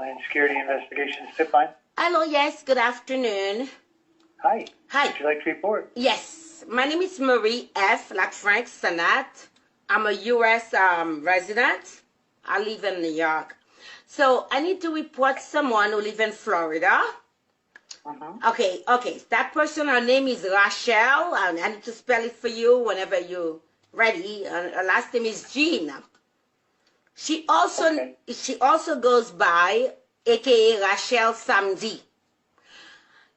Homeland Security Investigations. Tip line. Hello, yes, good afternoon. Hi. Hi. Would you like to report? Yes, my name is Marie F., like Frank, senat. I'm a U.S. Resident. I live in New York. So I need to report someone who lives in Florida. Okay. That person, her name is Rachelle. I need to spell it for you whenever you're ready. Her last name is Jean. She also goes by aka Rachelle Samedi.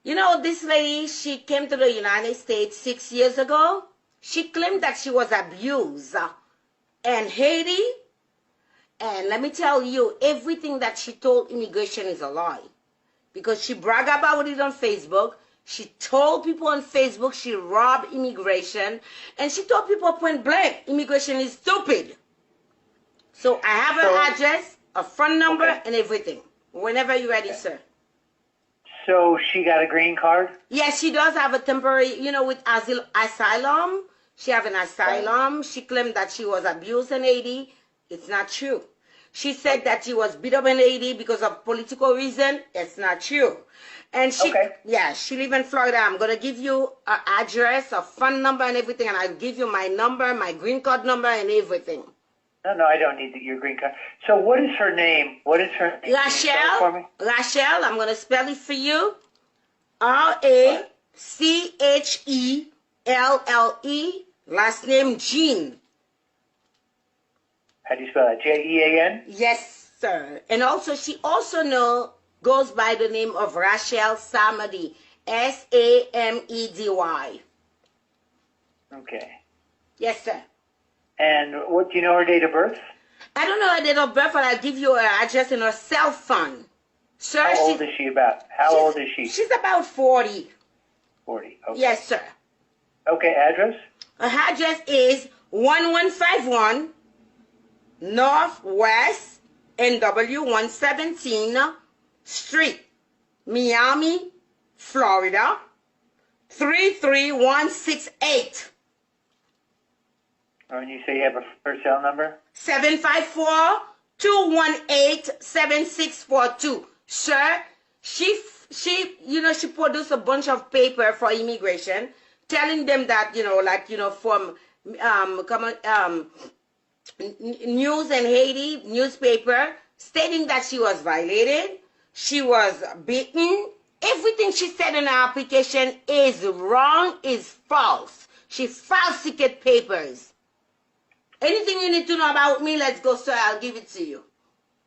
You know, this lady, she came to the United States 6 years ago. She claimed that she was abused in Haiti. And let me tell you, everything that she told immigration is a lie. Because she bragged about it on Facebook. She told people on Facebook she robbed immigration. And she told people point blank, immigration is stupid. So I have her address, a phone number, and everything. Whenever you're ready, sir. So she got a green card? Yes, she does have a temporary, you know, with asylum. She have an asylum. She claimed that she was abused in Haiti. It's not true. She said that she was beat up in Haiti because of political reason. It's not true. And she, she live in Florida. I'm going to give you an address, a phone number and everything. And I'll give you my number, my green card number and everything. No, I don't need your green card. So what is her name? What is her name? Rachelle. Rachelle, I'm going to spell it for you. R-A-C-H-E-L-L-E. Last name, Jean. How do you spell that? J-E-A-N? Yes, sir. And also, she also goes by the name of Rachelle Samedi. S-A-M-E-D-Y. Okay. Yes, sir. And what do you know her date of birth? I don't know her date of birth, but I'll give you her address and her cell phone. Sir, how old is she about? How old is she? She's about 40. 40, okay. Yes, sir. Okay, address? Her address is 1151 Northwest NW 117 Street, Miami, Florida, 33168. And you say you have her cell number? 754-218-7642. Sir, she produced a bunch of paper for immigration, telling them that, from news in Haiti, newspaper, stating that she was violated, she was beaten. Everything she said in her application is wrong, is false. She falsified papers. Anything you need to know about me, let's go, sir. I'll give it to you.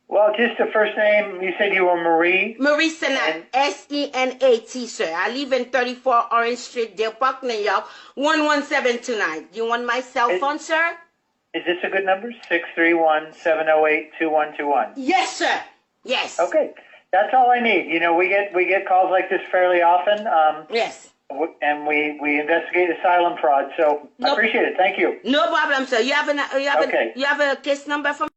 Well, just the first name, you said you were Marie? Marie Senat, S-E-N-A-T, sir. I live in 34 Orange Street, Deer Park, New York, 11729. Do you want my cell phone, sir? Is this a good number? 631-708-2121. Yes, sir. Yes. Okay. That's all I need. You know, we get calls like this fairly often. Yes. And we investigate asylum fraud. So I appreciate it. Thank you. No problem, sir. You have a case number for me?